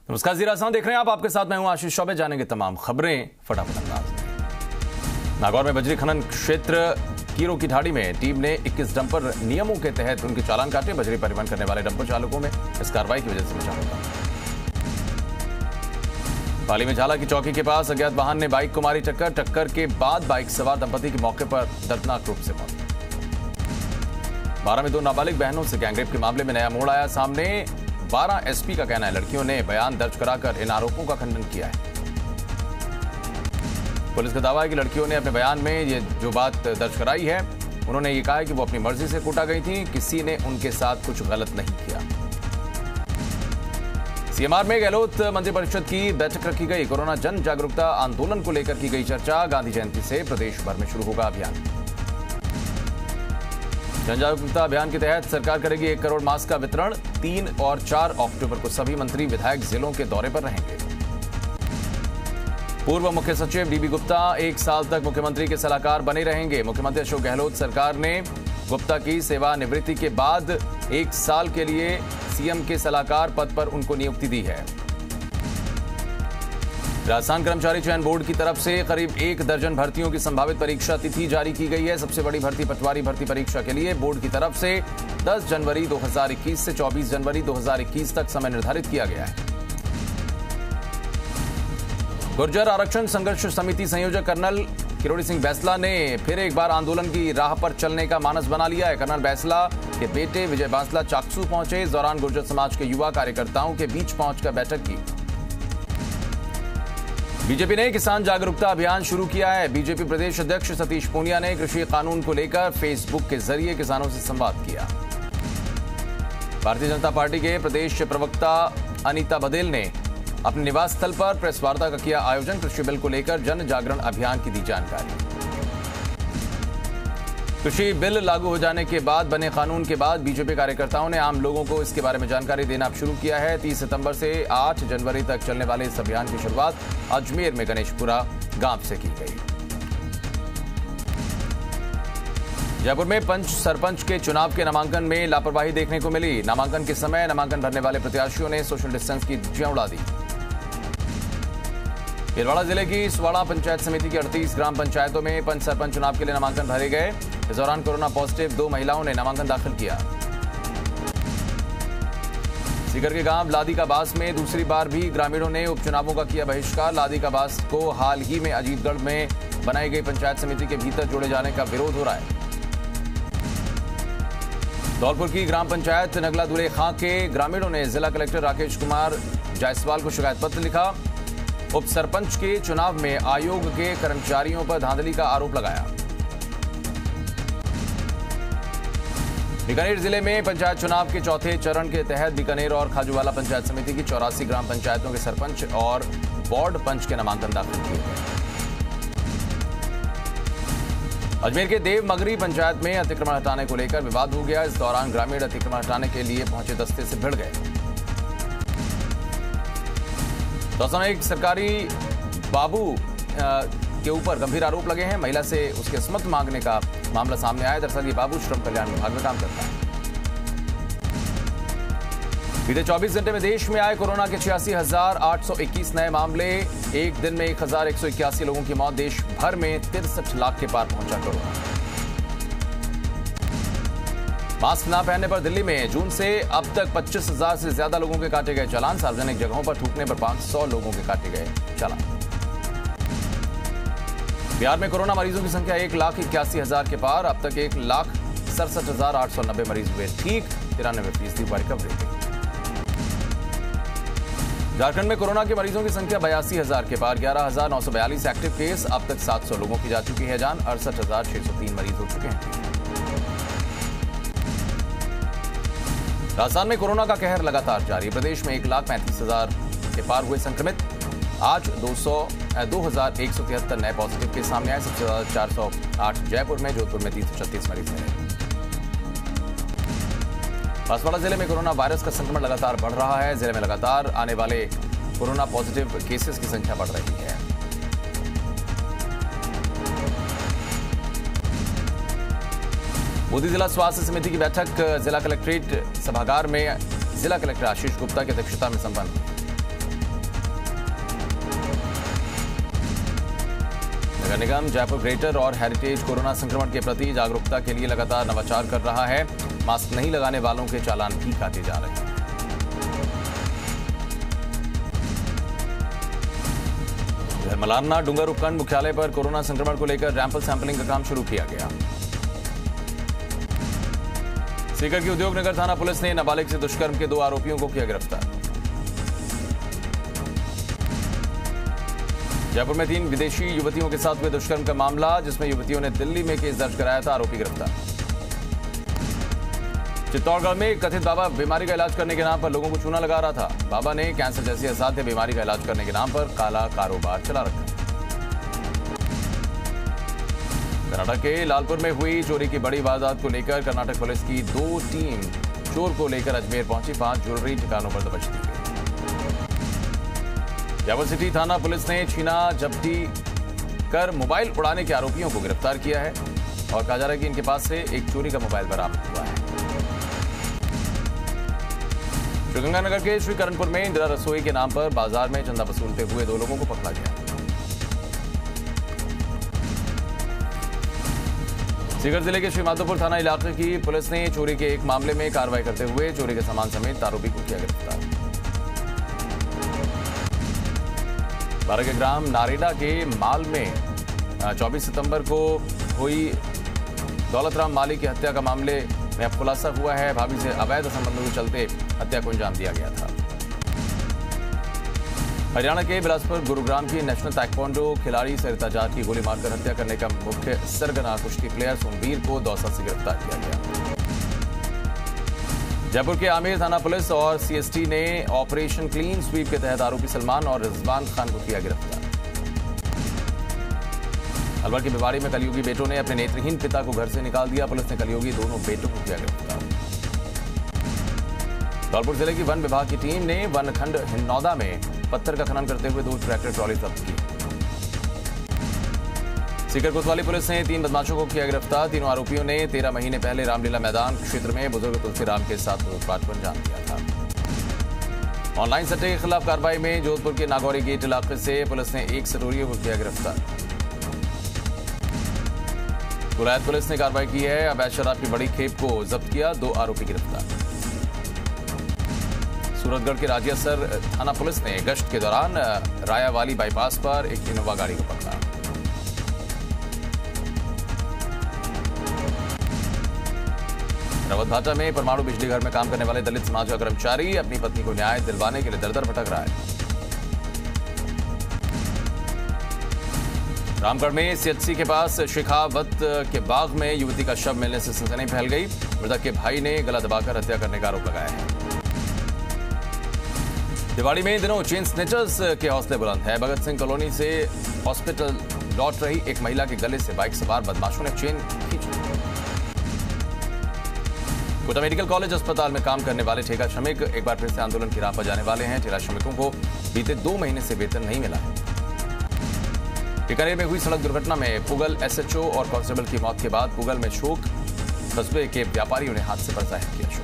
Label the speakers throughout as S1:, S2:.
S1: नमस्कार, ज़ीरा आसान देख रहे हैं आप। आपके साथ मैं हूं आशीष चौबे। जानेंगे तमाम खबरें फटाफट अंदाज में। नागौर में बजरी खनन क्षेत्र कीरों की ढाड़ी में टीम ने 21 डंपर नियमों के तहत उनके चालान काटे। बजरी परिवहन करने वाले डंपर चालकों में इस कार्रवाई की वजह से मचा होगा। पाली में झाला की चौकी के पास अज्ञात वाहन ने बाइक को मारी टक्कर के बाद बाइक सवार दंपति की मौके पर दर्दनाक रूप से मौत। 12 में 2 नाबालिग बहनों से गैंगरेप के मामले में नया मोड़ आया सामने। 12 एसपी का कहना है लड़कियों ने बयान दर्ज कराकर इन आरोपों का खंडन किया है। पुलिस का दावा है कि लड़कियों ने अपने बयान में ये जो बात दर्ज कराई है, उन्होंने ये कहा है कि वो अपनी मर्जी से कूटा गई थी, किसी ने उनके साथ कुछ गलत नहीं किया। सीएमआर में गहलोत मंत्रिपरिषद की बैठक रखी गई। कोरोना जन जागरूकता आंदोलन को लेकर की गई चर्चा। गांधी जयंती से प्रदेश भर में शुरू होगा अभियान। जन जागरूकता अभियान के तहत सरकार करेगी 1 करोड़ मास्क का वितरण। 3 और 4 अक्टूबर को सभी मंत्री विधायक जिलों के दौरे पर रहेंगे। पूर्व मुख्य सचिव डीबी गुप्ता 1 साल तक मुख्यमंत्री के सलाहकार बने रहेंगे। मुख्यमंत्री अशोक गहलोत सरकार ने गुप्ता की सेवानिवृत्ति के बाद 1 साल के लिए सीएम के सलाहकार पद पर उनको नियुक्ति दी है। राजस्थान कर्मचारी चयन बोर्ड की तरफ से करीब 1 दर्जन भर्तियों की संभावित परीक्षा तिथि जारी की गई है। सबसे बड़ी भर्ती पटवारी भर्ती परीक्षा के लिए बोर्ड की तरफ से 10 जनवरी 2021 से 24 जनवरी 2021 तक समय निर्धारित किया गया है। गुर्जर आरक्षण संघर्ष समिति संयोजक कर्नल किरोड़ी सिंह बैसला ने फिर एक बार आंदोलन की राह पर चलने का मानस बना लिया है। कर्नल बैसला के बेटे विजय बांसला चाकसू पहुंचे। इस दौरान गुर्जर समाज के युवा कार्यकर्ताओं के बीच पहुंचकर बैठक की। बीजेपी ने किसान जागरूकता अभियान शुरू किया है। बीजेपी प्रदेश अध्यक्ष सतीश पूनिया ने कृषि कानून को लेकर फेसबुक के जरिए किसानों से संवाद किया। भारतीय जनता पार्टी के प्रदेश प्रवक्ता अनीता बदेल ने अपने निवास स्थल पर प्रेस वार्ता का किया आयोजन। कृषि बिल को लेकर जन जागरण अभियान की दी जानकारी। कृषि बिल लागू हो जाने के बाद बने कानून के बाद बीजेपी कार्यकर्ताओं ने आम लोगों को इसके बारे में जानकारी देना शुरू किया है। 30 सितंबर से 8 जनवरी तक चलने वाले इस अभियान की शुरुआत अजमेर में गणेशपुरा गांव से की गई। जयपुर में पंच सरपंच के चुनाव के नामांकन में लापरवाही देखने को मिली। नामांकन के समय नामांकन भरने वाले प्रत्याशियों ने सोशल डिस्टेंस की धज्जियां उड़ा दी। भीलवाड़ा जिले की स्वाड़ा पंचायत समिति की 38 ग्राम पंचायतों में पंच सरपंच चुनाव के लिए नामांकन भरे गए। इस दौरान कोरोना पॉजिटिव 2 महिलाओं ने नामांकन दाखिल किया। सीकर के गांव लादी का बास में दूसरी बार भी ग्रामीणों ने उपचुनावों का किया बहिष्कार। लादी का बास को हाल ही में अजीतगढ़ में बनाई गई पंचायत समिति के भीतर जोड़े जाने का विरोध हो रहा है। धौलपुर की ग्राम पंचायत नगला दुले खां के ग्रामीणों ने जिला कलेक्टर राकेश कुमार जायसवाल को शिकायत पत्र लिखा। उप सरपंच के चुनाव में आयोग के कर्मचारियों पर धांधली का आरोप लगाया। बीकानेर जिले में पंचायत चुनाव के चौथे चरण के तहत बीकानेर और खाजूवाला पंचायत समिति की 84 ग्राम पंचायतों के सरपंच और वार्ड पंच के नामांकन दाखिल किए गए। अजमेर के देवमगरी पंचायत में अतिक्रमण हटाने को लेकर विवाद हो गया। इस दौरान ग्रामीण अतिक्रमण हटाने के लिए पहुंचे दस्ते से भिड़ गए। दौसा में एक सरकारी बाबू के ऊपर गंभीर आरोप लगे हैं। महिला से उसके अस्मत मांगने का मामला सामने आया। दरअसल ये बाबू श्रम कल्याण विभाग में काम करता है। बीते 24 घंटे में देश में आए कोरोना के 86,821 नए मामले। एक दिन में 1,181 लोगों की मौत। देश भर में 63 लाख के पार पहुंचा कोरोना। मास्क न पहनने पर दिल्ली में जून से अब तक 25,000 से ज्यादा लोगों के काटे गए चालान। सार्वजनिक जगहों पर थूकने पर 500 लोगों के काटे गए चालान। बिहार में कोरोना मरीजों की संख्या 1,81,000 के पार। अब तक 1,67,890 मरीज हुए ठीक। 93% पर रिकवरी रेट। झारखंड में कोरोना के मरीजों की संख्या 82,000 के पार। 11,942 एक्टिव केस। अब तक 700 लोगों की जा चुकी है जान। 68,603 मरीज हो चुके हैं। राजस्थान में कोरोना का कहर लगातार जारी। प्रदेश में 1,35,000 के पार हुए संक्रमित। आज 2,173 नए पॉजिटिव केस सामने आए। सबसे ज्यादा 408 जयपुर में, जोधपुर में 336 मरीज मिले। बांसवाड़ा जिले में कोरोना वायरस का संक्रमण लगातार बढ़ रहा है। जिले में लगातार आने वाले कोरोना पॉजिटिव केसेस की संख्या बढ़ रही है। मोदी जिला स्वास्थ्य समिति की बैठक जिला कलेक्ट्रेट सभागार में जिला कलेक्टर आशीष गुप्ता की अध्यक्षता में संपन्न हुई। नगर निगम जयपुर ग्रेटर और हेरिटेज कोरोना संक्रमण के प्रति जागरूकता के लिए लगातार नवाचार कर रहा है। मास्क नहीं लगाने वालों के चालान भी काटे जा रहे हैं। इधर मलारना डूंगर उपखंड मुख्यालय पर कोरोना संक्रमण को लेकर रैंपल सैंपलिंग का काम शुरू किया गया। सीकर की उद्योग नगर थाना पुलिस ने नाबालिग से दुष्कर्म के 2 आरोपियों को किया गिरफ्तार। जयपुर में 3 विदेशी युवतियों के साथ हुए दुष्कर्म का मामला, जिसमें युवतियों ने दिल्ली में केस दर्ज कराया था, आरोपी गिरफ्तार। चित्तौड़गढ़ में कथित बाबा बीमारी का इलाज करने के नाम पर लोगों को चूना लगा रहा था। बाबा ने कैंसर जैसी असाध्य बीमारी का इलाज करने के नाम पर काला कारोबार चला रखा। कर्नाटक के लालपुर में हुई चोरी की बड़ी वारदात को लेकर कर्नाटक पुलिस की 2 टीम चोर को लेकर अजमेर पहुंची। 5 ज्वेलरी ठिकानों पर दबोच दी गई। जयपुर सिटी थाना पुलिस ने छीना जब्ती कर मोबाइल उड़ाने के आरोपियों को गिरफ्तार किया है और कहा जा रहा है कि इनके पास से एक चोरी का मोबाइल बरामद हुआ है। श्रीगंगानगर के श्रीकरणपुर में इंदिरा रसोई के नाम पर बाजार में चंदा वसूलते हुए 2 लोगों को पकड़ा गया। सीकर जिले के श्रीमाधोपुर थाना इलाके की पुलिस ने चोरी के एक मामले में कार्रवाई करते हुए चोरी के सामान समेत आरोपी को किया गिरफ्तार। बारा के ग्राम नारेडा के माल में 24 सितंबर को हुई दौलतराम माली की हत्या का मामले में अब खुलासा हुआ है। भाभी से अवैध संबंधों के चलते हत्या को अंजाम दिया गया था। हरियाणा के बिलासपुर गुरुग्राम की नेशनल ताइक्वांडो खिलाड़ी सरिता जाट की गोली मारकर हत्या करने का मुख्य सरगना कुश्ती प्लेयर सोमवीर को दौसा से गिरफ्तार किया गया। जयपुर के आमेर थाना पुलिस और सीएसटी ने ऑपरेशन क्लीन स्वीप के तहत आरोपी सलमान और रिजवान खान को किया गिरफ्तार। अलवर की भिवाड़ी में कलयुगी बेटों ने अपने नेत्रहीन पिता को घर से निकाल दिया। पुलिस ने कलयुगी दोनों बेटों को किया गिरफ्तार। धौलपुर जिले की वन विभाग की टीम ने वनखंड हिन्नौदा में पत्थर का खनन करते हुए 2 ट्रैक्टर ट्रॉली जब्त की। सीकर कोतवाली पुलिस ने 3 बदमाशों को किया गिरफ्तार। तीनों आरोपियों ने 13 महीने पहले रामलीला मैदान क्षेत्र में बुजुर्ग तुलसीराम के साथ लूटपाट को अंजाम दिया था। ऑनलाइन सट्टे के खिलाफ कार्रवाई में जोधपुर के नागौरी गेट इलाके से पुलिस ने 1 सटोरिये को किया गिरफ्तार। गुलायत पुलिस ने कार्रवाई की है। अवैध शराब की बड़ी खेप को जब्त किया। 2 आरोपी गिरफ्तार। सूरतगढ़ के राजियासर थाना पुलिस ने गश्त के दौरान रायावाली बाईपास पर एक इनोवा गाड़ी को पकड़ा। रवतभाटा में परमाणु बिजली घर में काम करने वाले दलित समाज का कर्मचारी अपनी पत्नी को न्याय दिलवाने के लिए दर-दर भटक रहा है। रामगढ़ में सीएचसी के पास शेखावत के बाग में युवती का शव मिलने से सनसनी फैल गई। मृतक के भाई ने गला दबाकर हत्या करने का आरोप लगाया है। दिवाली में इन दिनों चेन स्नेचर्स के हौसले बुलंद है। भगत सिंह कॉलोनी से हॉस्पिटल लौट रही एक महिला के गले से बाइक सवार बदमाशों ने चेन खींच ली। कोटा मेडिकल कॉलेज अस्पताल में काम करने वाले ठेका श्रमिक एक बार फिर से आंदोलन की राह पर जाने वाले हैं। ठेका श्रमिकों को बीते 2 महीने से वेतन नहीं मिला है। बीकानेर में हुई सड़क दुर्घटना में पुगल एसएचओ और कांस्टेबल की मौत के बाद पुगल में शोक। कस्बे के व्यापारियों ने हादसे पर जाहिर किया शोक।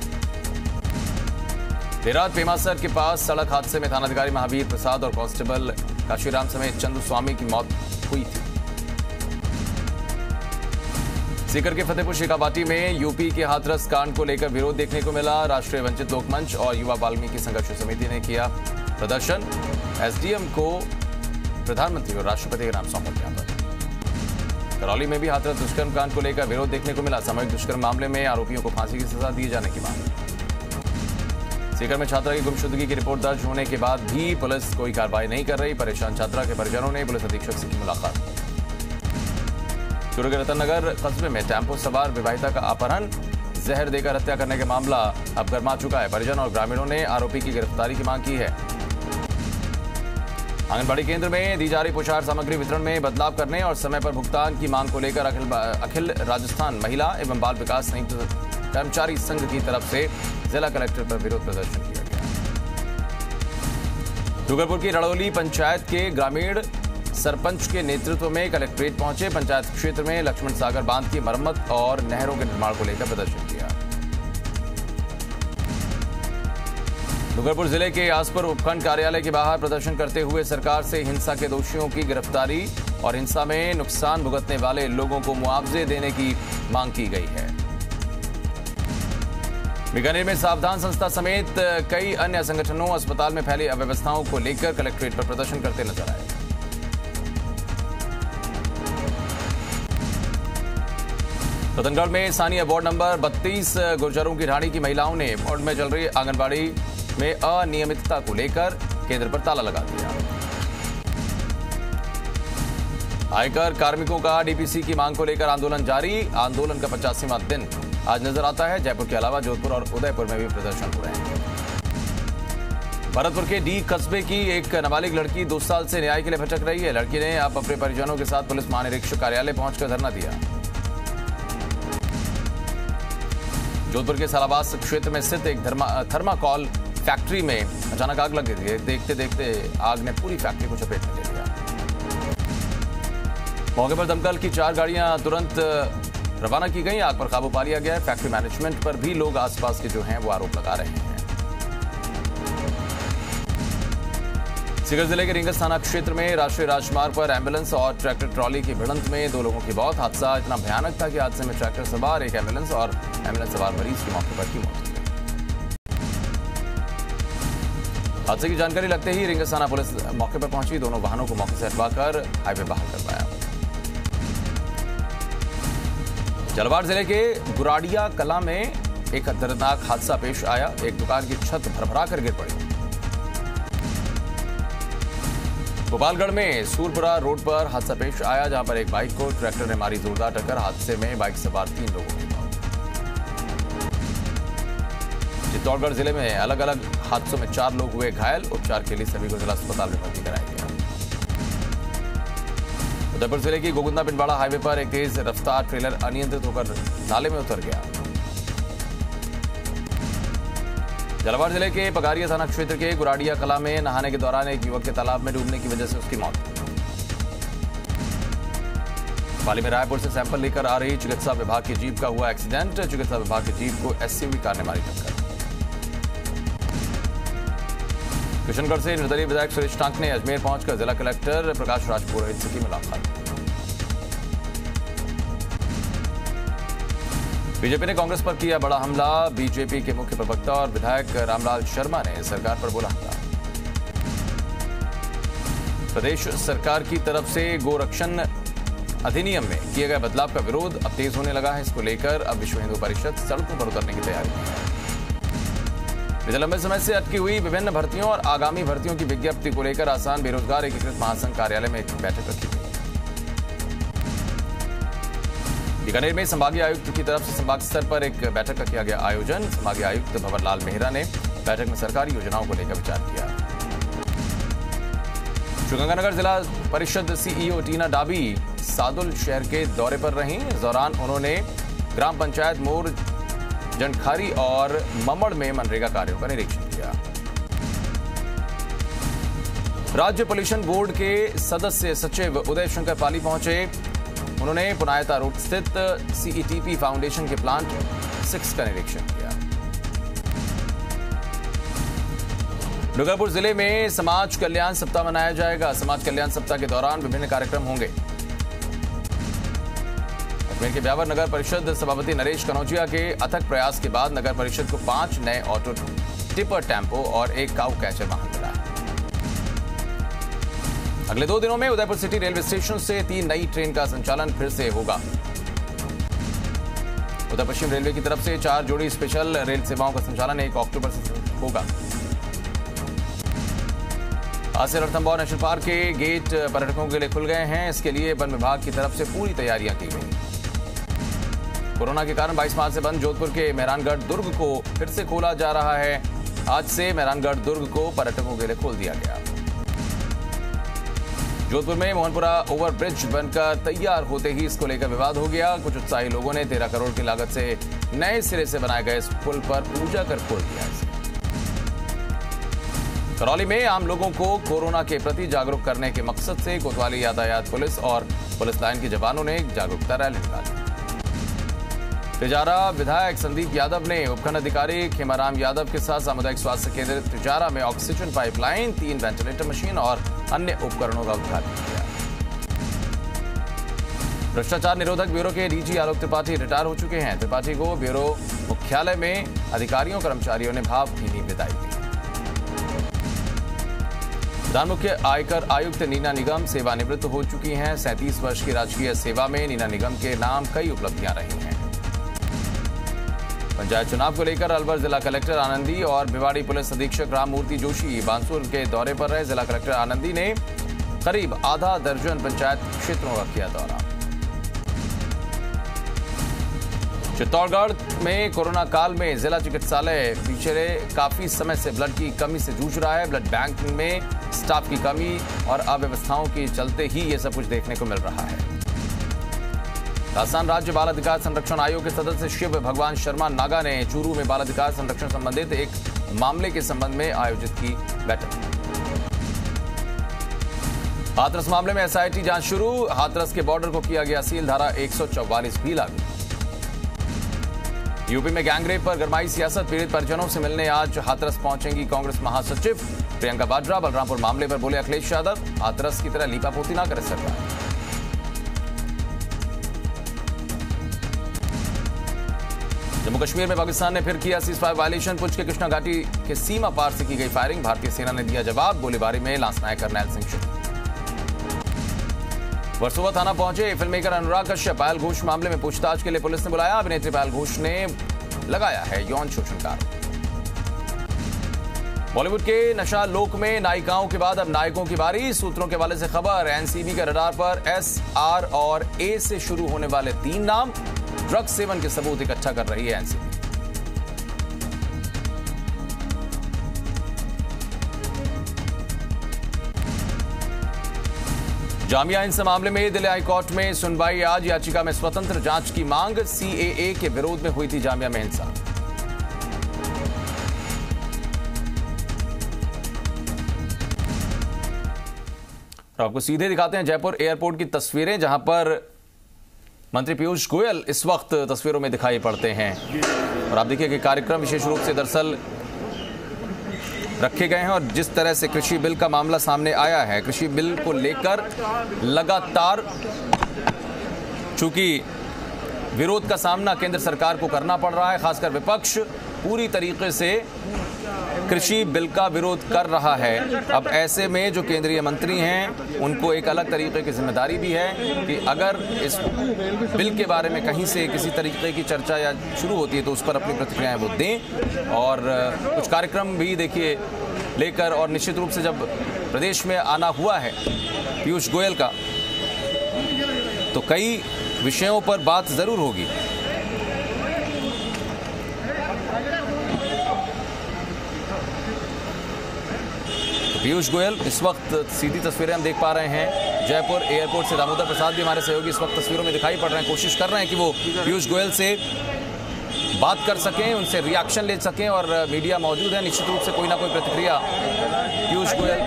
S1: देर रात पेमासर के पास सड़क हादसे में थानाधिकारी महावीर प्रसाद और कांस्टेबल काशीराम समेत चंदू स्वामी की मौत हुई थी। सीकर के फतेहपुर शेखावाटी में यूपी के हाथरस कांड को लेकर विरोध देखने को मिला। राष्ट्रीय वंचित लोक मंच और युवा वाल्मीकि संघर्ष समिति ने किया प्रदर्शन। एसडीएम को प्रधानमंत्री और राष्ट्रपति के नाम सौंपा ज्ञापन। करौली में भी हाथरस दुष्कर्म कांड को लेकर विरोध देखने को मिला। सामूहिक दुष्कर्म मामले में आरोपियों को फांसी की सजा दिए जाने की मांग। सीकर में छात्रा की गुमशुदगी की रिपोर्ट दर्ज होने के बाद भी पुलिस कोई कार्रवाई नहीं कर रही। परेशान छात्रा के परिजनों ने पुलिस अधीक्षक से की मुलाकात। चूरू के रतननगर कस्बे में टेम्पो सवार विवाहिता का अपहरण, जहर देकर हत्या करने का मामला अब गर्मा चुका है। परिजन और ग्रामीणों ने आरोपी की गिरफ्तारी की मांग की है। आंगनबाड़ी केंद्र में दी जा रही पोषाहार सामग्री वितरण में बदलाव करने और समय पर भुगतान की मांग को लेकर अखिल राजस्थान महिला एवं बाल विकास संयुक्त कर्मचारी संघ की तरफ से जिला कलेक्टर पर विरोध प्रदर्शन किया गया। डूंगरपुर की रड़ौली पंचायत के ग्रामीण सरपंच के नेतृत्व में कलेक्ट्रेट पहुंचे। पंचायत क्षेत्र में लक्ष्मण सागर बांध की मरम्मत और नहरों के निर्माण को लेकर प्रदर्शन किया। डूंगरपुर जिले के आसपुर उपखंड कार्यालय के बाहर प्रदर्शन करते हुए सरकार से हिंसा के दोषियों की गिरफ्तारी और हिंसा में नुकसान भुगतने वाले लोगों को मुआवजे देने की मांग की गई है। बीकानेर में सावधान संस्था समेत कई अन्य संगठनों अस्पताल में फैली अव्यवस्थाओं को लेकर कलेक्ट्रेट पर प्रदर्शन करते नजर आए। रतनगढ़ में स्थानीय वार्ड नंबर 32 गुर्जरों की ढाणी की महिलाओं ने वार्ड में चल रही आंगनबाड़ी में अनियमितता को लेकर केंद्र पर ताला लगा दिया। आयकर कार्मिकों का डीपीसी की मांग को लेकर आंदोलन जारी। आंदोलन का 85वां दिन आज नजर आता है। जयपुर के अलावा जोधपुर और उदयपुर में भी प्रदर्शन हो रहे हैं। भरतपुर के डी कस्बे की एक नाबालिग लड़की 2 साल से न्याय के लिए भटक रही है। लड़की ने अब अपने परिजनों के साथ पुलिस महानिरीक्षक कार्यालय पहुंचकर धरना दिया। जोधपुर के सालाबास क्षेत्र में स्थित एक थर्माकोल फैक्ट्री में अचानक आग लग गई। देखते देखते आग ने पूरी फैक्ट्री को चपेट में ले लिया। मौके पर दमकल की 4 गाड़ियां तुरंत रवाना की गई। आग पर काबू पा लिया गया है। फैक्ट्री मैनेजमेंट पर भी लोग आसपास के जो हैं वो आरोप लगा रहे हैं। सीकर जिले के रिंगस थाना क्षेत्र में राष्ट्रीय राजमार्ग पर एम्बुलेंस और ट्रैक्टर ट्रॉली की भिड़ंत में 2 लोगों की मौत। हादसा इतना भयानक था कि हादसे में ट्रैक्टर सवार एक एम्बुलेंस और एम्बुलेंस सवार मरीज की मौके पर की मौत हो गई। हादसे की जानकारी लगते ही रिंगस थाना पुलिस मौके पर पहुंची। दोनों वाहनों को मौके से हटवाकर हाईवे बहाल करवाया। जलवाड़ जिले के गुराड़िया कला में एक दर्दनाक हादसा पेश आया। एक दुकान की छत भरभरा कर गिर पड़ी। गोपालगढ़ में सूरपुरा रोड पर हादसा पेश आया, जहां पर एक बाइक को ट्रैक्टर ने मारी जोरदार टक्कर। हादसे में बाइक सवार 3 लोगों की मौत। चित्तौड़गढ़ जिले में अलग अलग हादसों में 4 लोग हुए घायल। उपचार के लिए सभी को जिला अस्पताल में भर्ती कराया गया। उदयपुर जिले की गोगुंदा पिंडवाड़ा हाईवे पर एक तेज रफ्तार ट्रेलर अनियंत्रित होकर नाले में उतर गया। झालावाड़ जिले के पगारिया थाना क्षेत्र के गुराड़िया कला में नहाने के दौरान एक युवक के तालाब में डूबने की वजह से उसकी मौत। पाली में रायपुर से सैंपल लेकर आ रही चिकित्सा विभाग की जीप का हुआ एक्सीडेंट। चिकित्सा विभाग की जीप को एसयूवी कार ने मारी टक्कर। किशनगढ़ से निर्दलीय विधायक सुरेश टांक ने अजमेर पहुंचकर जिला कलेक्टर प्रकाश राज पुरोहित से की मुलाकात। बीजेपी ने कांग्रेस पर किया बड़ा हमला। बीजेपी के मुख्य प्रवक्ता और विधायक रामलाल शर्मा ने सरकार पर बोला हमला। प्रदेश सरकार की तरफ से गोरक्षण अधिनियम में किए गए बदलाव का विरोध अब तेज होने लगा है। इसको लेकर अब विश्व हिंदू परिषद सड़कों पर उतरने की तैयारी में है। पिछले लंबे समय से अटकी हुई विभिन्न भर्तियों और आगामी भर्तियों की विज्ञप्ति को लेकर आसाम बेरोजगार एकीकृत महासंघ कार्यालय में एक बैठक रखी गई। बीकानेर में संभागीय आयुक्त की तरफ से संभाग स्तर पर एक बैठक का किया गया आयोजन। संभागीय आयुक्त भंवरलाल मेहरा ने बैठक में सरकारी योजनाओं को लेकर विचार किया। श्रीगंगानगर जिला परिषद सीईओ टीना डाबी सादुल शहर के दौरे पर रहीं। इस दौरान उन्होंने ग्राम पंचायत मोर जंडखारी और ममड़ में मनरेगा कार्यों का निरीक्षण किया। राज्य पोल्यूशन बोर्ड के सदस्य सचिव उदय शंकर पाली पहुंचे। उन्होंने पुनायता रोड स्थित सीईटीपी फाउंडेशन के प्लांट 6 का निरीक्षण किया। डूंगरपुर जिले में समाज कल्याण सप्ताह मनाया जाएगा। समाज कल्याण सप्ताह के दौरान विभिन्न कार्यक्रम होंगे। अजमेर के ब्यावर नगर परिषद सभापति नरेश कनौजिया के अथक प्रयास के बाद नगर परिषद को 5 नए ऑटो टिपर टेम्पो और एक काऊ कैचर वाहन मिला है। अगले 2 दिनों में उदयपुर सिटी रेलवे स्टेशन से 3 नई ट्रेन का संचालन फिर से होगा। उत्तर पश्चिम रेलवे की तरफ से 4 जोड़ी स्पेशल रेल सेवाओं का संचालन 1 अक्टूबर से होगा। आज से रणथंभौर नेशनल पार्क के गेट पर्यटकों के लिए खुल गए हैं। इसके लिए वन विभाग की तरफ से पूरी तैयारियां की गई। कोरोना के कारण 22 मार्च से बंद जोधपुर के मेहरानगढ़ दुर्ग को फिर से खोला जा रहा है। आज से मेहरानगढ़ दुर्ग को पर्यटकों के लिए खोल दिया गया। जोधपुर में मोहनपुरा ओवरब्रिज बनकर तैयार होते ही इसको लेकर विवाद हो गया। कुछ उत्साही लोगों ने 13 करोड़ की लागत से नए सिरे से बनाए गए इस पुल पर पूजा कर खोल दिया इसे। करौली में आम लोगों को कोरोना के प्रति जागरूक करने के मकसद से कोतवाली यातायात पुलिस और पुलिस लाइन के जवानों ने जागरूकता रैली निकाली। तिजारा विधायक संदीप यादव ने उपखंड अधिकारी खेमाराम यादव के साथ सामुदायिक स्वास्थ्य केंद्र तिजारा में ऑक्सीजन पाइपलाइन, 3 वेंटिलेटर मशीन और अन्य उपकरणों का उद्घाटन किया। भ्रष्टाचार निरोधक ब्यूरो के डीजी आलोक त्रिपाठी रिटायर हो चुके हैं। त्रिपाठी को ब्यूरो मुख्यालय में अधिकारियों कर्मचारियों ने भावभीनी विदाई दी। प्रधान मुख्य आयकर आयुक्त नीना निगम सेवानिवृत्त हो चुकी हैं। 37 वर्ष की राजकीय सेवा में नीना निगम के नाम कई उपलब्धियां रही हैं। पंचायत चुनाव को लेकर अलवर जिला कलेक्टर आनंदी और भिवाड़ी पुलिस अधीक्षक राममूर्ति जोशी बांसुर के दौरे पर रहे। जिला कलेक्टर आनंदी ने करीब आधा दर्जन पंचायत क्षेत्रों का किया दौरा। चित्तौड़गढ़ में कोरोना काल में जिला चिकित्सालय पिछले काफी समय से ब्लड की कमी से जूझ रहा है। ब्लड बैंक में स्टाफ की कमी और अव्यवस्थाओं के चलते ही ये सब कुछ देखने को मिल रहा है। राजस्थान राज्य बाल अधिकार संरक्षण आयोग के सदस्य शिव भगवान शर्मा नागा ने चूरू में बाल अधिकार संरक्षण संबंधित एक मामले के संबंध में आयोजित की बैठक। हाथरस मामले में एसआईटी जांच शुरू। हाथरस के बॉर्डर को किया गया सील। धारा 144 भी लागू। यूपी में गैंगरेप पर गरमाई सियासत। पीड़ित परिजनों से मिलने आज हाथरस पहुंचेंगी कांग्रेस महासचिव प्रियंका वाड्रा। बलरामपुर मामले पर बोले अखिलेश यादव, हाथरस की तरह लीपापोती ना करे सरकार। जम्मू कश्मीर में पाकिस्तान ने फिर किया सीजफायर वायलेशन। पुंछ के कृष्णा घाटी के सीमा पार से की गई फायरिंग। भारतीय सेना ने दिया जवाब। गोलीबारी में लांसनायक करनैल सिंह शुक्ला। वर्सोवा थाना पहुंचे फिल्म मेकर अनुराग कश्यप। पायल घोष मामले में पूछताछ के लिए पुलिस ने बुलाया। अभिनेत्री पायल घोष ने लगाया है यौन शोषण का आरोप। बॉलीवुड के नशा लोक में नायिकाओं के बाद अब नायकों की बारी। सूत्रों के हवाले से खबर। एनसीबी के रडार पर एस, आर और ए से शुरू होने वाले 3 नाम। ड्रग्स सेवन के सबूत इकट्ठा कर रही है एनसीबी। जामिया हिंसा मामले में दिल्ली हाई कोर्ट में सुनवाई आज। याचिका में स्वतंत्र जांच की मांग। सीएए के विरोध में हुई थी जामिया में हिंसा। आपको सीधे दिखाते हैं जयपुर एयरपोर्ट की तस्वीरें, जहां पर मंत्री पीयूष गोयल इस वक्त तस्वीरों में दिखाई पड़ते हैं। और आप देखिए कि कार्यक्रम विशेष रूप से दरअसल रखे गए हैं और जिस तरह से कृषि बिल का मामला सामने आया है, कृषि बिल को लेकर लगातार चूंकि विरोध का सामना केंद्र सरकार को करना पड़ रहा है, खासकर विपक्ष पूरी तरीके से कृषि बिल का विरोध कर रहा है। अब ऐसे में जो केंद्रीय मंत्री हैं उनको एक अलग तरीके की जिम्मेदारी भी है कि अगर इस बिल के बारे में कहीं से किसी तरीके की चर्चा या शुरू होती है तो उस पर अपनी प्रतिक्रियाएं वो दें। और कुछ कार्यक्रम भी देखिए लेकर, और निश्चित रूप से जब प्रदेश में आना हुआ है पीयूष गोयल का तो कई विषयों पर बात जरूर होगी। पीयूष गोयल इस वक्त सीधी तस्वीरें हम देख पा रहे हैं जयपुर एयरपोर्ट से। दामोदर प्रसाद भी हमारे सहयोगी इस वक्त तस्वीरों में दिखाई पड़ रहे हैं। कोशिश कर रहे हैं कि वो पीयूष गोयल से बात कर सकें, उनसे रिएक्शन ले सकें, और मीडिया मौजूद है। निश्चित रूप से कोई ना कोई प्रतिक्रिया पीयूष गोयल।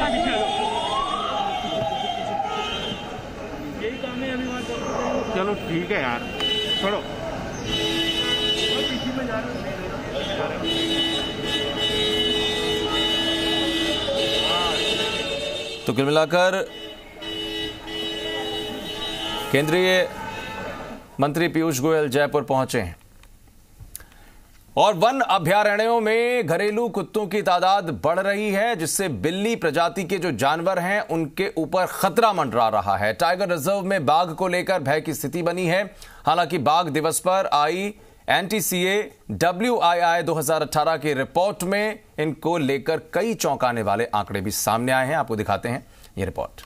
S2: चलो ठीक है यार, छोड़ो।
S1: तो कुल मिलाकर केंद्रीय मंत्री पीयूष गोयल जयपुर पहुंचे हैं। और वन अभयारण्यों में घरेलू कुत्तों की तादाद बढ़ रही है, जिससे बिल्ली प्रजाति के जो जानवर हैं उनके ऊपर खतरा मंडरा रहा है। टाइगर रिजर्व में बाघ को लेकर भय की स्थिति बनी है। हालांकि बाघ दिवस पर आई एनटीसीए WII 2018 की रिपोर्ट में इनको लेकर कई चौंकाने वाले आंकड़े भी सामने आए हैं। आपको दिखाते हैं ये रिपोर्ट।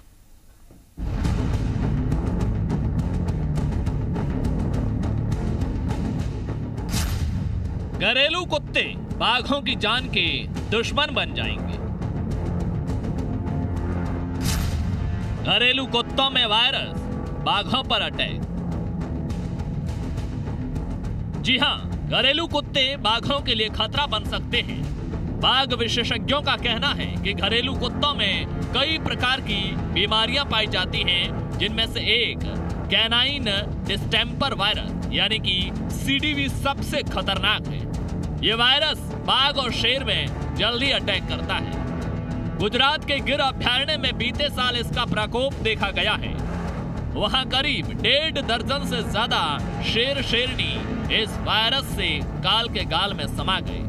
S3: घरेलू कुत्ते बाघों की जान के दुश्मन बन जाएंगे। घरेलू कुत्तों में वायरस, बाघों पर अटैक। जी हां, घरेलू कुत्ते बाघों के लिए खतरा बन सकते हैं। बाघ विशेषज्ञों का कहना है कि घरेलू कुत्तों में कई प्रकार की बीमारियां पाई जाती हैं, जिनमें से एक कैनाइन डिस्टेंपर वायरस यानी कि CDV सबसे खतरनाक है। ये वायरस बाघ और शेर में जल्दी अटैक करता है। गुजरात के गिर अभयारण्य में बीते साल इसका प्रकोप देखा गया है। वहां करीब 1.5 दर्जन से ज्यादा शेर शेरनी इस वायरस से काल के गाल में समा गए।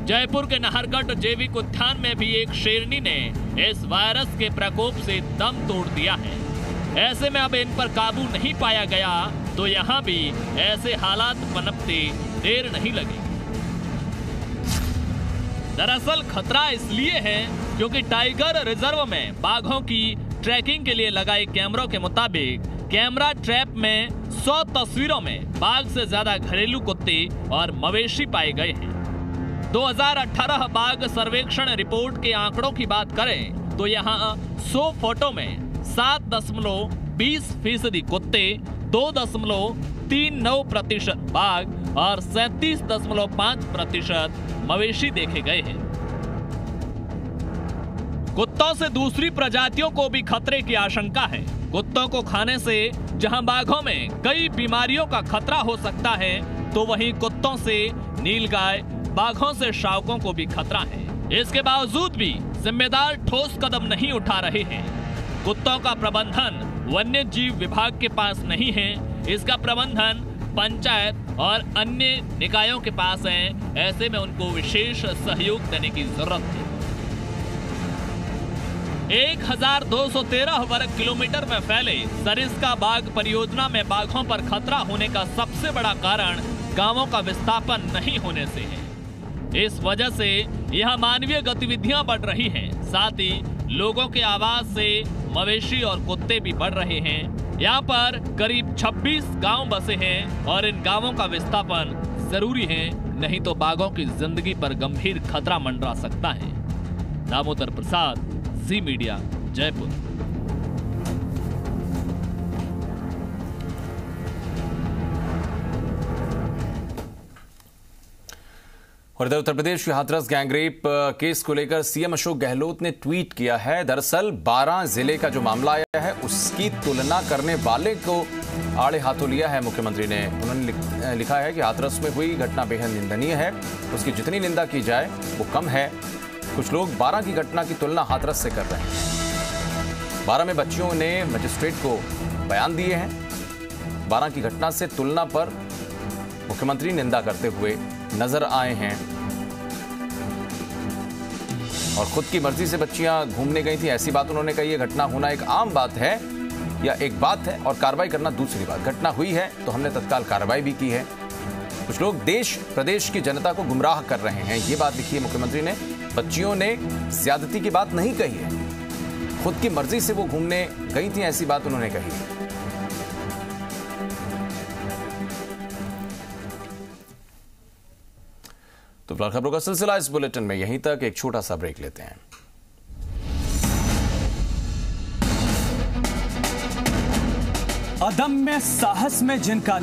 S3: जयपुर के नाहरगढ़ जैविक उद्यान में भी एक शेरनी ने इस वायरस के प्रकोप से दम तोड़ दिया है। ऐसे में अब इन पर काबू नहीं पाया गया तो यहाँ भी ऐसे हालात पनपते देर नहीं लगेगी। दरअसल खतरा इसलिए है क्योंकि टाइगर रिजर्व में बाघों की ट्रैकिंग के लिए लगाए कैमरों के मुताबिक कैमरा ट्रैप में 100 तस्वीरों में बाघ से ज्यादा घरेलू कुत्ते और मवेशी पाए गए हैं। 2018 बाघ सर्वेक्षण रिपोर्ट के आंकड़ों की बात करें तो यहाँ 100 फोटो में 7.20% कुत्ते, 2.39% बाघ और 37.5% मवेशी देखे गए हैं। कुत्तों से दूसरी प्रजातियों को भी खतरे की आशंका है। कुत्तों को खाने से जहां बाघों में कई बीमारियों का खतरा हो सकता है तो वहीं कुत्तों से नीलगाय, बाघों से शावकों को भी खतरा है। इसके बावजूद भी जिम्मेदार ठोस कदम नहीं उठा रहे हैं। कुत्तों का प्रबंधन वन्य जीव विभाग के पास नहीं है, इसका प्रबंधन पंचायत और अन्य निकायों के पास है। ऐसे में उनको विशेष सहयोग देने की जरूरत है। 1213 वर्ग किलोमीटर में फैले सरिस्का बाघ परियोजना में बाघों पर खतरा होने का सबसे बड़ा कारण गांवों का विस्थापन नहीं होने से है। इस वजह से यहां मानवीय गतिविधियां बढ़ रही हैं, साथ ही लोगों के आवास से मवेशी और कुत्ते भी बढ़ रहे हैं। यहाँ पर करीब 26 गांव बसे हैं और इन गांवों का विस्थापन जरूरी है, नहीं तो बाघों की जिंदगी पर गंभीर खतरा मंडरा सकता है। दामोदर प्रसाद, जी मीडिया, जयपुर।
S1: और इधर उत्तर प्रदेश की हाथरस गैंगरेप केस को लेकर सीएम अशोक गहलोत ने ट्वीट किया है। दरअसल 12 जिले का जो मामला आया है उसकी तुलना करने वाले को आड़े हाथों लिया है मुख्यमंत्री ने। उन्होंने लिखा है कि हाथरस में हुई घटना बेहद निंदनीय है, उसकी जितनी निंदा की जाए वो कम है। कुछ लोग 12 की घटना की तुलना हाथरस से कर रहे हैं। 12 में बच्चियों ने मजिस्ट्रेट को बयान दिए हैं। 12 की घटना से तुलना पर मुख्यमंत्री निंदा करते हुए नजर आए हैं। और खुद की मर्जी से बच्चियां घूमने गई थी, ऐसी बात उन्होंने कही है। घटना होना एक आम बात है या एक बात है और कार्रवाई करना दूसरी बात। घटना हुई है तो हमने तत्काल कार्रवाई भी की है। कुछ लोग देश प्रदेश की जनता को गुमराह कर रहे हैं, ये बात लिखी है मुख्यमंत्री ने। बच्चियों ने ज्यादती की बात नहीं कही है, खुद की मर्जी से वो घूमने गई थी, ऐसी बात उन्होंने कही है। तो फिलहाल खबरों का सिलसिला इस बुलेटिन में यहीं तक। एक छोटा सा ब्रेक लेते हैं।
S4: अदम्य साहस में जिनका